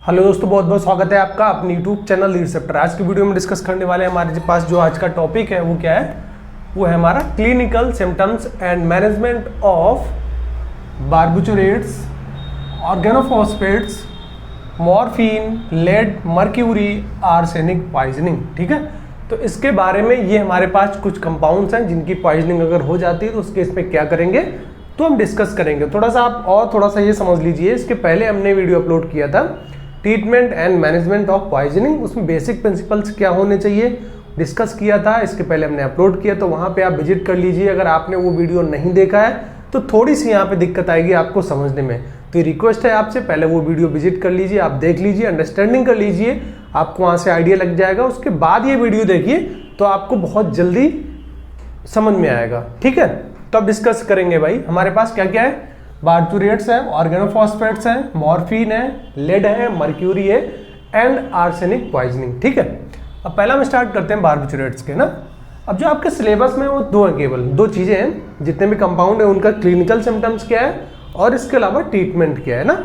Hello दोस्तों, बहुत बहुत स्वागत है आपका अपने यूट्यूब चैनल लीड रिसेप्टर। आज की वीडियो में डिस्कस करने वाले हमारे पास जो आज का टॉपिक है वो क्या है, वो है हमारा clinical symptoms and management of barbiturates, organophosphates, morphine, lead, mercury, arsenic poisoning. ठीक है, तो इसके बारे में ये हमारे पास कुछ कंपाउंड्स हैं जिनकी पॉइजनिंग अगर हो जाती है तो उस केस में क्या करेंगे तो हम डिस्कस करेंगे। थोड़ा सा आप और थोड़ा सा ये समझ लीजिए, इसके पहले हमने वीडियो अपलोड किया था treatment and management of poisoning, उसमें बेसिक प्रिंसिपल्स क्या होने चाहिए डिस्कस किया था। इसके पहले हमने अपलोड किया, तो वहाँ पे आप विजिट कर लीजिए। अगर आपने वो वीडियो नहीं देखा है तो थोड़ी सी यहाँ पे दिक्कत आएगी आपको समझने में, तो रिक्वेस्ट है आपसे पहले वो वीडियो विजिट कर लीजिए, आप देख लीजिए, अंडरस्टैंडिंग कर लीजिए, आपको वहाँ से आइडिया लग जाएगा। उसके बाद ये वीडियो देखिए तो आपको बहुत जल्दी समझ में आएगा। ठीक है, तो अब डिस्कस करेंगे भाई हमारे पास क्या क्या है। बार्बिचुरेट्स है, ऑर्गेनोफॉस्फेट्स है, मॉर्फिन है, लेड है, मर्क्यूरी है एंड आर्सेनिक पॉइजनिंग। ठीक है, अब पहला हम स्टार्ट करते हैं बार्बिचुरेट्स के ना। अब जो आपके सिलेबस में वो दो हैं, केवल दो चीजें हैं, जितने भी कंपाउंड है उनका क्लिनिकल सिम्टम्स क्या है और इसके अलावा ट्रीटमेंट क्या है ना।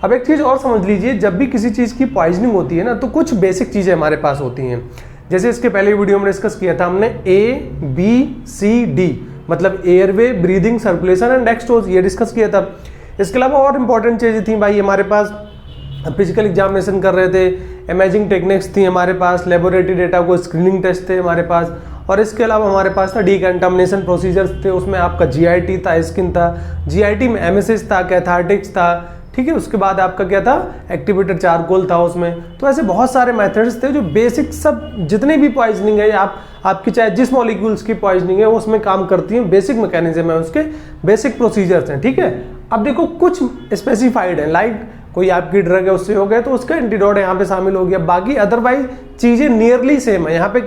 अब एक चीज और समझ लीजिए, जब भी किसी चीज की पॉइजनिंग होती है ना तो कुछ बेसिक चीजें हमारे पास होती हैं। जैसे इसके पहले वीडियो में डिस्कस किया था हमने ABCD, मतलब एयरवे, ब्रीदिंग, सर्कुलेशन एंड एक्सटोज, ये डिस्कस किया था। इसके अलावा और इंपॉर्टेंट चीजें थी भाई हमारे पास, फिजिकल एग्जामिनेशन कर रहे थे, इमेजिंग टेक्निक्स थी हमारे पास, लेबोरेटरी डेटा को स्क्रीनिंग टेस्ट थे हमारे पास, और इसके अलावा हमारे पास था डीकंटामिनेशन प्रोसीजर्स थे, उसमें आपका GIT था, स्किन था, GIT में MSH था, कैथार्टिक्स था। ठीक है, उसके बाद आपका क्या था, एक्टिवेटेड चारकोल था उसमें। तो ऐसे बहुत सारे मेथड्स थे जो बेसिक, सब जितनी भी पॉइजनिंग है आपकी चाहे जिस मॉलिक्यूल्स की पॉइजनिंग है वो उसमें काम करती है, बेसिक मैकेनिज्म है उसके, बेसिक प्रोसीजर्स हैं। ठीक है, अब देखो कुछ स्पेसिफाइड है, लाइक कोई आपकी ड्रग है उससे हो गया तो उसका एंटीडोट यहाँ पे शामिल हो गया, बाकी अदरवाइज चीजें नियरली सेम है। यहाँ पे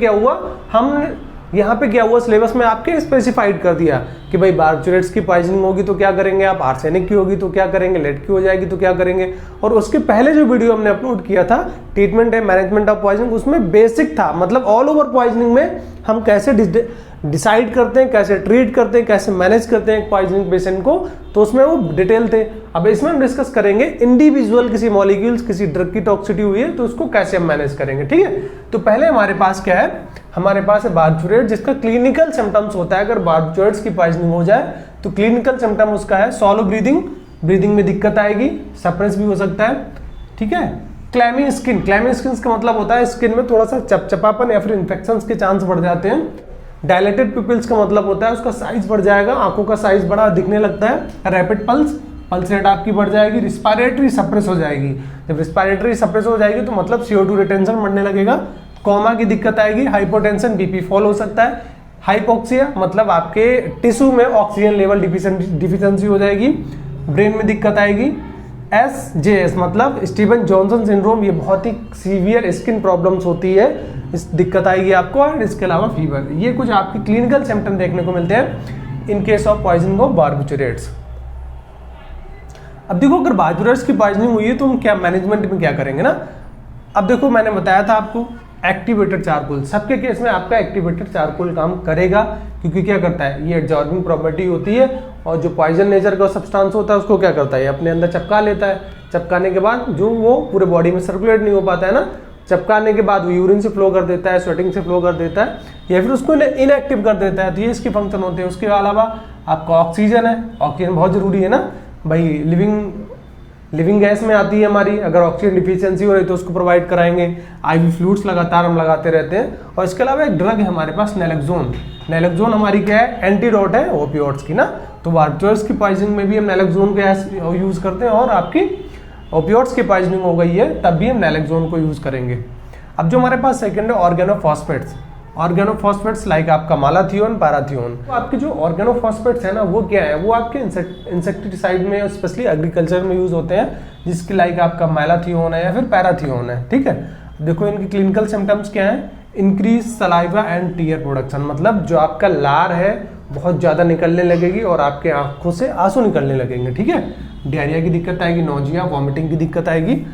क्या हुआ सिलेबस में आपके स्पेसिफाइड कर दिया कि भाई बार्बिचुरेट्स की पॉइजनिंग होगी तो क्या करेंगे आप, आर्सेनिक की होगी तो क्या करेंगे, लेड की हो जाएगी तो क्या करेंगे। और उसके पहले जो वीडियो हमने अपलोड किया था treatment and management of poisoning, उसमें बेसिक था, मतलब ऑल ओवर पॉइजनिंग में हम कैसे डिसाइड करते हैं, कैसे ट्रीट करते हैं, कैसे मैनेज करते हैं पॉइजनिंग पेशेंट को, तो उसमें वो डिटेल थे। अब इसमें हम डिस्कस करेंगे इंडिविजुअल किसी मॉलिक्यूल्स, किसी ड्रग की टॉक्सिसिटी हुई है तो उसको कैसे हम मैनेज करेंगे। ठीक है, तो पहले हमारे पास क्या है, हमारे पास है बार्बिचुरेट, जिसका क्लिनिकल सिम्टम्स होता है। अगर बार्बिचुरेट्स की पॉइजनिंग हो जाए तो क्लिनिकल सिम्टम उसका है सॉलो ब्रीदिंग, ब्रीदिंग में दिक्कत आएगी, सप्रेस भी हो सकता है। ठीक है, क्लैमी स्किन, क्लैमी स्किन का मतलब होता है स्किन में थोड़ा सा चपचपापन या फिर इन्फेक्शन के चांस बढ़ जाते हैं। डायलेटेड पिपल्स का मतलब होता है उसका साइज बढ़ जाएगा, आंखों का साइज बड़ा दिखने लगता है। रैपिड पल्स रेट आपकी बढ़ जाएगी। रिस्पायरेटरी सप्रेस हो जाएगी, जब रिस्पायरेटरी सप्रेस हो जाएगी तो मतलब CO2 रिटेंशन बढ़ने लगेगा। कोमा की दिक्कत आएगी, हाइपोटेंशन, BP फॉल हो सकता है। हाइपोक्सिया मतलब आपके टिश्यू में ऑक्सीजन लेवल डिफिशिएंसी हो जाएगी, ब्रेन में दिक्कत आएगी। SJS मतलब स्टीवन जॉनसन सिंड्रोम, ये बहुत ही सीवियर स्किन प्रॉब्लम्स होती है, इस दिक्कत आएगी आपको। और इसके अलावा फीवर, ये कुछ आपकी क्लिनिकल सिम्टम देखने को मिलते हैं in case of poisoning of barbiturates. अब देखो, अगर बार्बिचुरेट्स की पॉइजनिंग हुई है तो हम क्या मैनेजमेंट में क्या करेंगे ना। अब देखो, मैंने बताया था आपको एक्टिवेटेड चारकोल, सबके केस में आपका एक्टिवेटेड चारकोल काम करेगा, क्योंकि क्या करता है, ये एब्जॉर्बिंग प्रॉपर्टी होती है और जो पॉइजन नेचर का सब्सटेंस होता है उसको क्या करता है, ये अपने अंदर चिपका लेता है। चिपकाने के बाद जो वो पूरे बॉडी में सर्कुलेट नहीं हो पाता है ना, चिपकाने के बाद वो यूरिन से फ्लो कर देता है, स्वेटिंग से फ्लो कर देता है, या फिर उसको इनएक्टिव कर देता है। तो ये इसके फंक्शन होते हैं। उसके अलावा आपका ऑक्सीजन है, ऑक्सीजन बहुत जरूरी है ना भाई, लिविंग गैस में आती है हमारी, अगर ऑक्सीजन डिफिशियंसी हो रही तो उसको प्रोवाइड कराएंगे। IV फ्लूइड्स लगातार हम लगाते रहते हैं। और इसके अलावा एक ड्रग है हमारे पास नैलोक्सोन, नैलोक्सोन हमारी क्या है, एंटीडोट है ओपियोइड्स की ना। तो बार्बिचुरेट्स की पॉइजनिंग में भी हम नैलोक्सोन का यूज करते हैं, और आपकी ओपियोइड्स की पॉइजनिंग हो गई है तब भी हम नैलोक्सोन को यूज करेंगे। अब जो हमारे पास सेकंड है ऑर्गेनोफॉस्फेट्स, ऑर्गेनोफॉस्फेट्स लाइक आपका मालाथियोन, पैराथियोन। तो आपके जो ऑर्गेनोफॉस्फेट्स है ना वो क्या है, वो आपके इंसेक्टिसाइड में स्पेशली एग्रीकल्चर में यूज होते हैं, जिसके लाइक आपका मालाथियोन है या फिर पैराथियोन है। ठीक है, देखो इनकी क्लिनिकल सिम्टम्स क्या है, increase saliva and tear production, मतलब जो आपका लार है बहुत ज्यादा निकलने लगेगी और आपके आंखों से आंसू निकलने लगेंगे। ठीक है, डायरिया की दिक्कत आएगी, नोजिया, वॉमिटिंग की दिक्कत आएगी।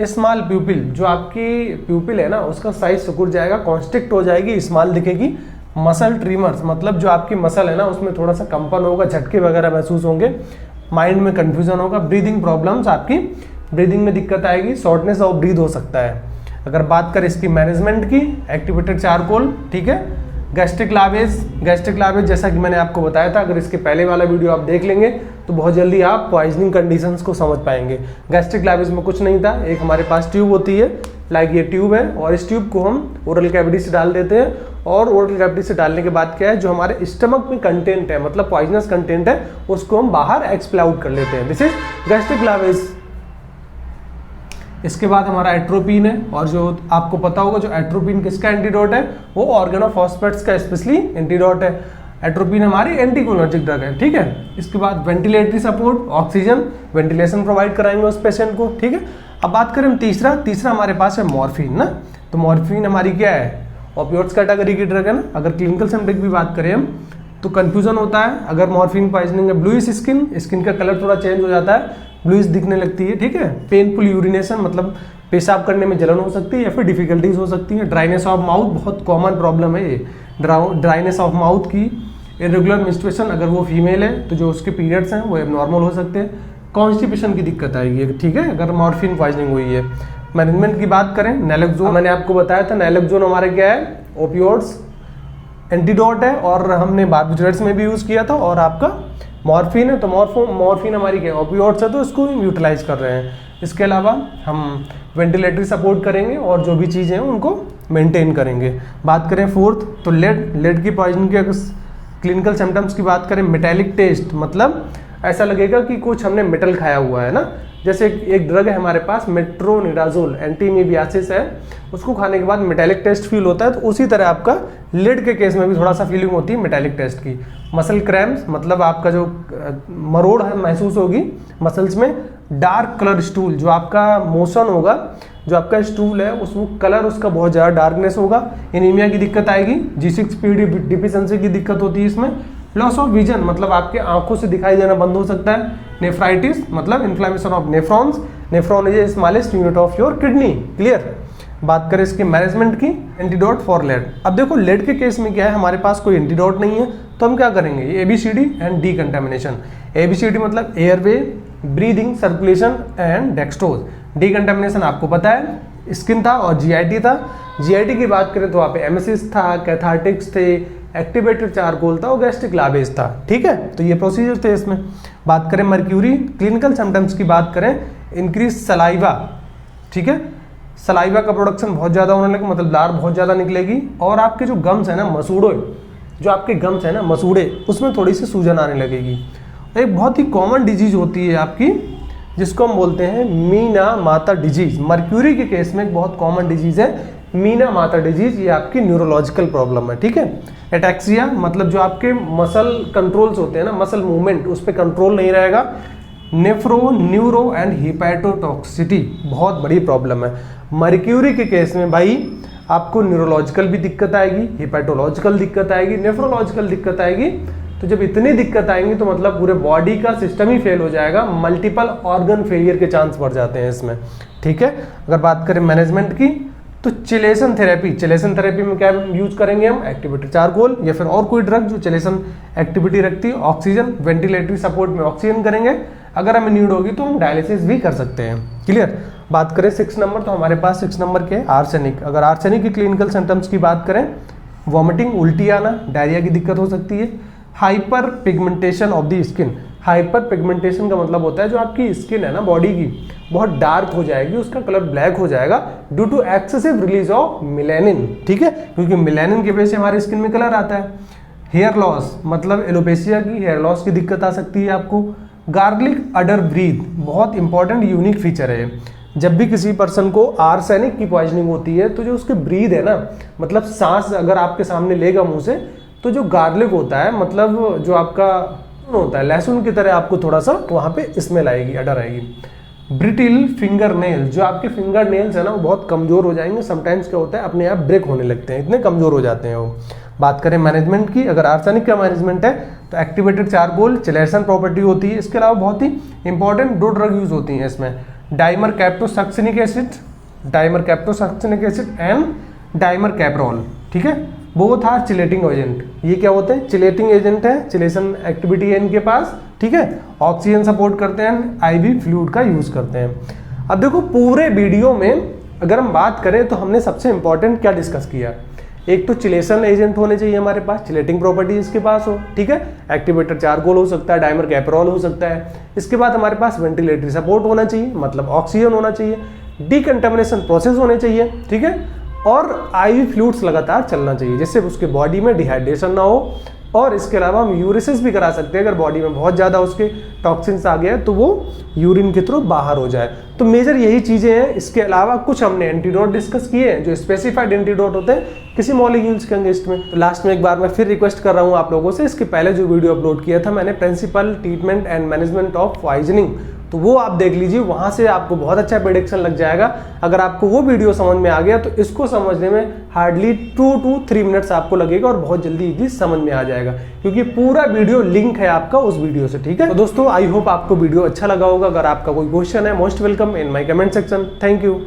स्मॉल प्यूपिल, जो आपकी प्यूपिल है ना उसका साइज सिकुड़ जाएगा, कॉन्स्ट्रिक्ट हो जाएगी, स्मॉल दिखेगी। मसल ट्रीमर्स मतलब जो आपकी मसल है ना उसमें थोड़ा सा कंपन होगा, झटके वगैरह महसूस होंगे, माइंड में कंफ्यूजन होगा। ब्रीदिंग प्रॉब्लम्स आपकी ब्रीदिंग में दिक्कत आएगी, शॉर्टनेस ऑफ ब्रीथ हो सकता है। अगर बात करें इसकी मैनेजमेंट की, एक्टिवेटेड चारकोल, ठीक है। गैस्ट्रिक लावेज जैसा कि मैंने आपको बताया था, अगर इसके पहले वाला वीडियो आप देख लेंगे तो बहुत जल्दी आप पॉइजनिंग कंडीशंस को समझ पाएंगे। गैस्ट्रिक लावेज में कुछ नहीं था, एक हमारे पास ट्यूब होती है, लाइक ये ट्यूब है, और इस ट्यूब को हम ओरल कैविटी से डाल देते हैं, और ओरल कैविटी से डालने के बाद क्या है, जो हमारे स्टमक में कंटेंट है, मतलब पॉइजनस कंटेंट है, उसको हम बाहर एक्सपेल आउट कर लेते हैं। This is gastric lavage. इसके बाद हमारा एट्रोपिन है, और जो आपको पता होगा जो एट्रोपिन किसका एंटीडोट है, वो ऑर्गेनोफॉस्फेट्स का स्पेशली एंटीडोट है। एट्रोपिन हमारी एंटीकोलिनर्जिक ड्रग है, ठीक है। इसके बाद ventilatory support, oxygen, ventilation provide कराएंगे उस पेशेंट को, ठीक है। अब बात करें तीसरा हमारे पास है मॉर्फिन ना। तो मॉर्फिन हमारी क्या है, ओपियोइड्स कैटेगरी की ड्रग है ना। अगर क्लिनिकल सिम्टम की बात करें हम तो कंफ्यूजन होता है, अगर मॉर्फिन पॉइजनिंग है, ब्लूइश स्किन का कलर थोड़ा चेंज हो जाता है, ब्लूइश दिखने लगती है, ठीक है। पेनफुल यूरिनेशन, मतलब पेशाब करने में जलन हो सकती है या फिर डिफिकल्टीज हो सकती है। ड्राइनेस ऑफ माउथ बहुत कॉमन प्रॉब्लम है ये, ड्राइनेस ऑफ माउथ की। इरेगुलर मेंस्ट्रुएशन, अगर वो फीमेल है तो जो उसके पीरियड्स हैं वो एबनॉर्मल हो सकते हैं। कॉन्स्टिपेशन की दिक्कत आएगी, ठीक है, अगर मॉर्फिन पॉइजनिंग हुई है। मैनेजमेंट की बात करें, नैलोक्सोन मैंने आपको बताया था, नैलोक्सोन हमारे क्या है, ओपियोइड्स एंटीडोट है, और हमने बार्बिट्रेट्स में भी यूज़ किया था। और आपका मॉर्फिन है, तो मॉर्फिन हमारी क्या है, ओपियोइड्स है, तो इसको यूटिलाइज कर रहे हैं। इसके अलावा हम वेंटिलेटरी सपोर्ट करेंगे और जो भी चीज़ें हैं उनको मेंटेन करेंगे। बात करें फोर्थ, तो लेड की पॉइजनिंग के क्लिनिकल सिम्टम्स की बात करें, मेटेलिक टेस्ट, मतलब ऐसा लगेगा कि कुछ हमने मेटल खाया हुआ है ना। जैसे एक ड्रग है हमारे पास मेट्रोनिडाजोल, एंटीमीबियासिस है, उसको खाने के बाद मेटेलिक टेस्ट फील होता है, तो उसी तरह आपका लेड के केस में भी थोड़ा सा फीलिंग होती है मेटेलिक टेस्ट की। मसल क्रैम्प्स, मतलब आपका जो मरोड़ है महसूस होगी मसल्स में। डार्क कलर स्टूल, जो आपका मोशन होगा, जो आपका स्टूल है उसमें कलर उसका बहुत ज़्यादा डार्कनेस होगा। एनीमिया की दिक्कत आएगी, G6PD डिफिशिएंसी की दिक्कत होती है इसमें। लॉस ऑफ विजन, मतलब आपके आंखों से दिखाई देना बंद हो सकता है। नेफ्राइटिस, मतलब inflammation of nephrons, nephron is smallest unit of your kidney, clear. बात करें इसके मैनेजमेंट की, एंटीडोट फॉर लेड। अब देखो लेड के केस में क्या है, हमारे पास कोई एंटीडोट नहीं है, तो हम क्या करेंगे, ABCD एंड डीकंटामिनेशन। ABCD मतलब airway, breathing, circulation and dextrose. Decontamination आपको पता है, स्किन था और GIT था। GIT की बात करें तो वहाँ पे एमेसिस था, कैथार्टिक्स थे, एक्टिवेटेड चारकोल था और गैस्ट्रिक लावेज था, ठीक है। तो ये प्रोसीजर थे इसमें। बात करें मर्क्यूरी, क्लिनिकल सिम्टम्स की बात करें, इंक्रीज सलाइवा, ठीक है। सलाइवा का प्रोडक्शन बहुत ज़्यादा होने लगे, मतलब लार बहुत ज़्यादा निकलेगी, और आपके जो गम्स है ना, मसूड़े, जो आपके गम्स है ना मसूड़े, उसमें थोड़ी सी सूजन आने लगेगी। एक बहुत ही कॉमन डिजीज होती है आपकी, जिसको हम बोलते हैं मीना माता डिजीज। मर्क्यूरी के केस में एक बहुत कॉमन डिजीज है मीना माता डिजीज, ये आपकी न्यूरोलॉजिकल प्रॉब्लम है, ठीक है। एटैक्सिया, मतलब जो आपके मसल कंट्रोल्स होते हैं ना, मसल मूवमेंट, उस पर कंट्रोल नहीं रहेगा। नेफ्रो, न्यूरो एंड हिपैटोटॉक्सिटी बहुत बड़ी प्रॉब्लम है। मर्क्यूरी के केस में भाई आपको न्यूरोलॉजिकल भी दिक्कत आएगी, हिपैटोलॉजिकल दिक्कत आएगी, नेफ्रोलॉजिकल दिक्कत आएगी। तो जब इतनी दिक्कत आएंगी तो मतलब पूरे बॉडी का सिस्टम ही फेल हो जाएगा, मल्टीपल ऑर्गन फेलियर के चांस बढ़ जाते हैं इसमें, ठीक है। अगर बात करें मैनेजमेंट की, तो चिलेशन थेरेपी में क्या यूज करेंगे हम, एक्टिवेटेड चारकोल या फिर और कोई ड्रग जो चिलेशन एक्टिविटी रखती है। ऑक्सीजन, वेंटिलेटरी सपोर्ट में ऑक्सीजन करेंगे, अगर हमें नीड होगी तो हम डायलिसिस भी कर सकते हैं, क्लियर। बात करें 6 नंबर, तो हमारे पास 6 नंबर के आर्सेनिक। अगर आर्सेनिक की क्लिनिकल सिम्टम्स की बात करें, वॉमिटिंग, उल्टी आना, डायरिया की दिक्कत हो सकती है। Hyper pigmentation of the skin, hyper pigmentation का मतलब होता है जो आपकी स्किन है ना बॉडी की, बहुत डार्क हो जाएगी, उसका कलर ब्लैक हो जाएगा due to excessive release of melanin, ठीक है, क्योंकि मिलेनिन की वजह से हमारी स्किन में कलर आता है। हेयर लॉस, मतलब एलोपेशिया की हेयर लॉस की दिक्कत आ सकती है आपको। गार्लिक अडर ब्रीथ, बहुत इंपॉर्टेंट यूनिक फीचर है। जब भी किसी पर्सन को आर्सेनिक की पॉइजनिंग होती है तो जो उसके ब्रीथ है ना, मतलब सांस अगर आपके सामने लेगा मुंह से, तो जो गार्लिक होता है, मतलब जो आपका होता है लहसुन की तरह, आपको थोड़ा सा वहाँ पे स्मेल आएगी, अडर आएगी। ब्रिटिल फिंगर नेल, जो आपके फिंगर नेल्स है ना वो बहुत कमजोर हो जाएंगे, समटाइम्स क्या होता है अपने आप ब्रेक होने लगते हैं, इतने कमजोर हो जाते हैं वो। बात करें मैनेजमेंट की, अगर आर्सेनिक का मैनेजमेंट है तो एक्टिवेटेड चारकोल, चिलेशन प्रॉपर्टी होती है। इसके अलावा बहुत ही इंपॉर्टेंट 2 ड्रग यूज होती हैं इसमें, डाइमर कैप्टोसक्सिनिक एसिड एंड डाइमर कैप्रोल, ठीक है। बोथ आर चिलेटिंग एजेंट, ये क्या होते हैं, चिलेटिंग एजेंट है, चिलेशन एक्टिविटी है इनके पास, ठीक है। ऑक्सीजन सपोर्ट करते हैं, IV फ्लूइड का यूज करते हैं। अब देखो पूरे वीडियो में अगर हम बात करें तो हमने सबसे इंपॉर्टेंट क्या डिस्कस किया, एक तो चिलेशन एजेंट होने चाहिए हमारे पास, चिलेटिंग प्रॉपर्टी इसके पास हो, ठीक है, एक्टिवेटर चारकोल हो सकता है, डाइमर कैपरॉल हो सकता है। इसके बाद हमारे पास वेंटिलेटरी सपोर्ट होना चाहिए, मतलब ऑक्सीजन होना चाहिए, डिकंटामिनेशन प्रोसेस होने चाहिए, ठीक है, और आईवी फ्लूइड्स लगातार चलना चाहिए जिससे उसके बॉडी में डिहाइड्रेशन ना हो। और इसके अलावा हम यूरिसिस भी करा सकते हैं, अगर बॉडी में बहुत ज़्यादा उसके टॉक्सिन्स आ गए तो वो यूरिन के थ्रू बाहर हो जाए। तो मेजर यही चीज़ें हैं। इसके अलावा कुछ हमने एंटीडोट डिस्कस किए हैं जो स्पेसिफाइड एंटीडोट होते हैं किसी मॉलिक्यूल्स के अगेंस्ट में। तो लास्ट में एक बार मैं फिर रिक्वेस्ट कर रहा हूँ आप लोगों से, इसके पहले जो वीडियो अपलोड किया था मैंने principal treatment and management of poisoning, तो वो आप देख लीजिए, वहां से आपको बहुत अच्छा प्रेडिक्शन लग जाएगा। अगर आपको वो वीडियो समझ में आ गया तो इसको समझने में हार्डली 2 to 3 मिनट्स आपको लगेगा और बहुत जल्दी इजी समझ में आ जाएगा, क्योंकि पूरा वीडियो लिंक है आपका उस वीडियो से, ठीक है। तो दोस्तों आई होप आपको वीडियो अच्छा लगा होगा। अगर आपका कोई क्वेश्चन है, most welcome in my comment section. Thank you.